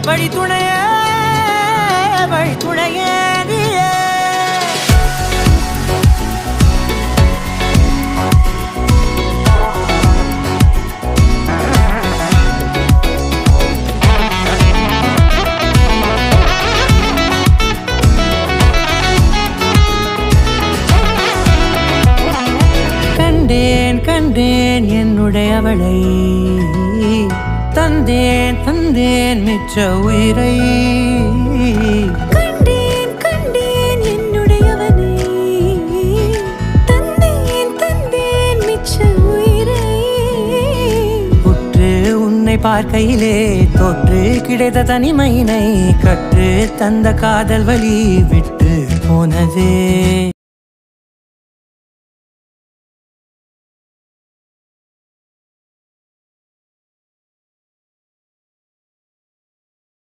வழி துணைய வழி துணைய கண்டேன் என்னுடையவளை தந்தேன் தந்தேன் மிச்ச உயிரை கண்டேன் என்னுடையவனை தந்தேன் தந்தேன் மிச்ச உயிரை உற்று உன்னை பார்க்கையிலே தோற்று கிடைத்த தனிமையினை கற்று தந்த காதல் வழி விட்டு போனதே